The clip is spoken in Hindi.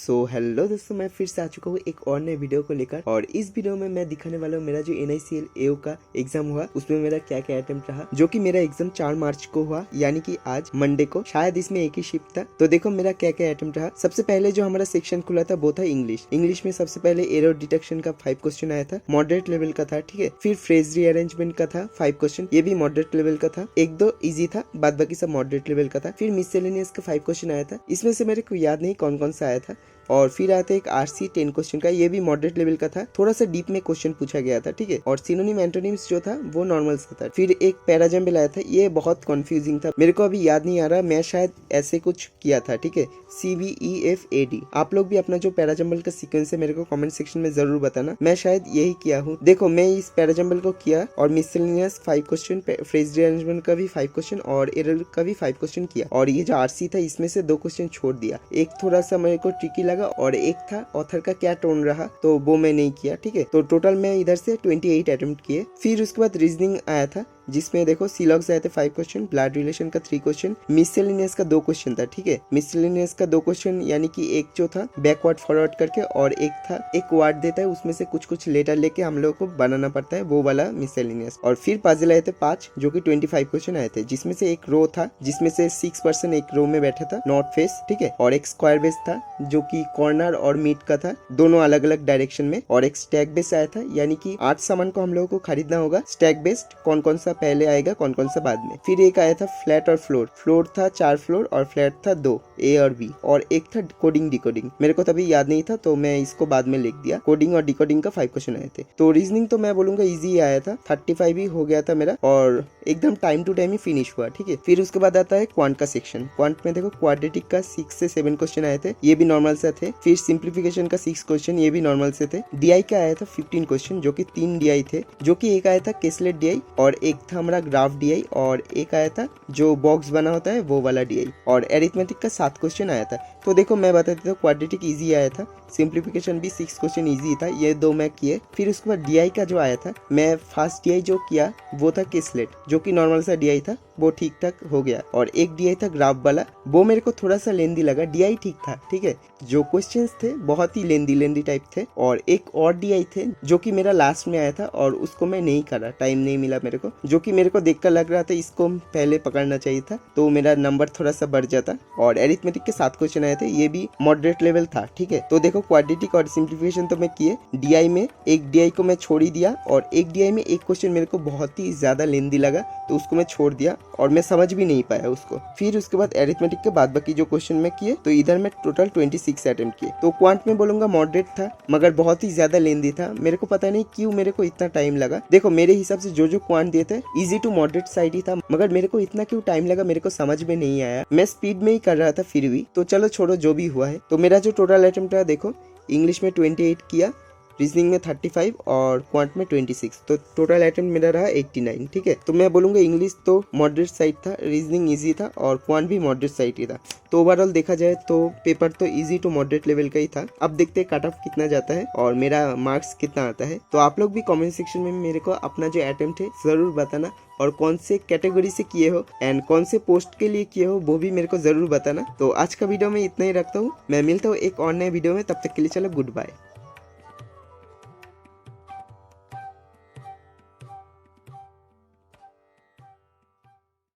हेलो दोस्तों, मैं फिर से आ चुका हूँ एक और नए वीडियो को लेकर। और इस वीडियो में मैं दिखाने वाला हूँ मेरा जो NICL AO का एग्जाम हुआ उसमें मेरा क्या क्या अटेम्प्ट रहा। जो कि मेरा एग्जाम 4 मार्च को हुआ, यानी कि आज मंडे को। शायद इसमें एक ही शिफ्ट था। तो देखो मेरा क्या क्या अटेम्प्ट रहा। सबसे पहले जो हमारा सेक्शन खुला था वो था इंग्लिश में सबसे पहले एरर डिटेक्शन का 5 क्वेश्चन आया था, मॉडरेट लेवल का था, ठीक है। फिर फ्रेज रीअरेंजमेंट का था 5 क्वेश्चन, ये भी मॉडरेट लेवल का था। एक दो इजी था, बाद बाकी सब मॉडरेट लेवल का था। फिर मिससेलेनियस का 5 क्वेश्चन आया था, इसमें से मेरे को याद नहीं कौन कौन सा आया था। और फिर आता है एक RC 10 क्वेश्चन का, ये भी मॉडरेट लेवल का था, थोड़ा सा डीप में क्वेश्चन पूछा गया था, ठीक है। और सिनोनिम एंटोनिम्स जो था वो नॉर्मल सा था। फिर एक पैराजम्बल आया था, ये बहुत कंफ्यूजिंग था, मेरे को अभी याद नहीं आ रहा, मैं शायद ऐसे कुछ किया था, ठीक है, CVEFAD। आप लोग भी अपना जो पैराजम्बल का सीक्वेंस है मेरे को कमेंट सेक्शन में जरूर बताना, मैं शायद यही किया हूँ। देखो मैं इस पैराजम्बल को किया और मिससेलेनियस 5 क्वेश्चन, फ्रेज रीअरेंजमेंट का भी 5 क्वेश्चन और एरर का भी 5 क्वेश्चन किया। और ये जो RC था इसमें से 2 क्वेश्चन छोड़ दिया, एक थोड़ा सा मेरे को ट्रिकी लगा और एक था ऑथर का क्या टोन रहा, तो वो मैं नहीं किया, ठीक है। तो टोटल मैं इधर से 28 अटेम्प्ट किए। फिर उसके बाद रीजनिंग आया था, जिसमें देखो सीलॉग्स आए थे 5 क्वेश्चन, ब्लड रिलेशन का 3 क्वेश्चन, मिससेलेनियस का 2 क्वेश्चन था, ठीक है। मिससेलेनियस का 2 क्वेश्चन यानी कि एक जो था बैकवर्ड फॉरवर्ड करके, और एक था एक वर्ड देता है उसमें से कुछ लेटर लेके हम लोग को बनाना पड़ता है, वो वाला मिससेलेनियस। और फिर पजल आए थे 5, जो कि 25 क्वेश्चन आए थे, जिसमें से एक रो था जिसमें से 6 पर्सन एक रो में बैठा था, नॉर्थ फेस, ठीक है। और एक स्क्वायर बेस था जो कि कॉर्नर और मिड का था, दोनों अलग अलग डायरेक्शन में। और एक स्टैक बेस आया था, यानी कि 8 सामान को हम लोगों को खरीदना होगा स्टैक बेस्ड, कौन कौन सा पहले आएगा कौन कौन सा बाद में। फिर एक आया था फ्लैट और फ्लोर था 4 फ्लोर और फ्लैट था 2, A और B। और एक था कोडिंग डिकोडिंग, मेरे को तभी याद नहीं था तो मैं इसको बाद में लिख दिया। कोडिंग और डिकोडिंग का 5 क्वेश्चन आए थे। तो रीजनिंग तो मैं बोलूंगा इजी आया था, 35 ही हो गया था मेरा, और एकदम टाइम टू टाइम ही फिनिश हुआ, ठीक है। फिर उसके बाद आता है क्वांट का सेक्शन। क्वांट में देखो क्वाड्रेटिक का 6 से 7 क्वेश्चन आए थे, ये भी नॉर्मल से थे। फिर सिंप्लीफिकेशन का 6 क्वेश्चन, ये भी नॉर्मल से थे। DI का आया था 15 क्वेश्चन, जो कि 3 DI थे, जो कि एक आया था केसलेट DI और एक था हमारा ग्राफ DI और एक आया था जो बॉक्स बना होता है वो वाला DI। और एरिथमेटिक का 7 क्वेश्चन आया था। तो देखो मैं बता देता हूँ, क्वाड्रेटिक इजी आया था, सिंप्लीफिकेशन भी 6 क्वेश्चन इजी था, ये 2 मैं किए। फिर उसके बाद DI का जो आया था, मैं फर्स्ट DI जो किया वो था केसलेट, जो कि नॉर्मल सा DI था, वो ठीक ठाक हो गया। और एक DI था ग्राफ वाला, वो मेरे को थोड़ा सा लेंदी लगा, DI ठीक था, ठीक है। जो क्वेश्चंस थे बहुत ही लेंदी टाइप थे। और एक और DI थे जो कि मेरा लास्ट में आया था और उसको मैं नहीं करा, टाइम नहीं मिला मेरे को, जो कि मेरे को देखकर लग रहा था इसको पहले पकड़ना चाहिए था, तो मेरा नंबर थोड़ा सा बढ़ जाता। और एरिथमेटिक के 7 क्वेश्चन आए थे, ये भी मॉडरेट लेवल था, ठीक है। तो देखो क्वाड्रेटिक और सिंप्लीफिकेशन तो मैं किए। DI में एक DI को मैं छोड़ ही दिया, और एक DI में एक क्वेश्चन मेरे को बहुत ही ज्यादा लेंदी लगा तो उसको मैं छोड़ दिया और मैं समझ भी नहीं पाया उसको। फिर उसके बाद एरिथमेटिक के बाद बाकी जो क्वेश्चन मैं किए, तो इधर मैं टोटल 26 अटेम्प्ट किए। तो क्वांट में बोलूंगा मॉडरेट था, मगर बहुत ही ज्यादा लेंदी था, मेरे को पता नहीं क्यों मेरे को इतना टाइम लगा। देखो मेरे हिसाब से जो क्वांट दिए थे इजी टू मॉडरेट साइड ही था, मगर मेरे को इतना क्यों टाइम लगा मेरे को समझ में नहीं आया। मैं स्पीड में ही कर रहा था फिर भी, तो चलो छोड़ो जो भी हुआ है। तो मेरा जो टोटल अटेम्प्ट रहा, देखो इंग्लिश में 28 किया, रीजनिंग में 35 और क्वांट में 26, तो टोटल अटेम्प्ट मेरा रहा 89, ठीक है। तो मैं बोलूंगा इंग्लिश तो मॉडरेट साइड था, रीजनिंग इजी था और क्वांट भी मॉडरेट साइड ही था। तो ओवरऑल देखा जाए तो पेपर तो इजी टू मॉडरेट लेवल का ही था। अब देखते हैं कट ऑफ कितना जाता है और मेरा मार्क्स कितना आता है। तो आप लोग भी कमेंट सेक्शन में मेरे को अपना जो अटेम्प्ट है जरूर बताना, और कौन से कैटेगरी से किए हो एंड कौन से पोस्ट के लिए किए हो वो भी मेरे को जरूर बताना। तो आज का वीडियो में इतना ही रखता हूँ, मैं मिलता हूँ एक और नए वीडियो में, तब तक के लिए चलो गुड बाय।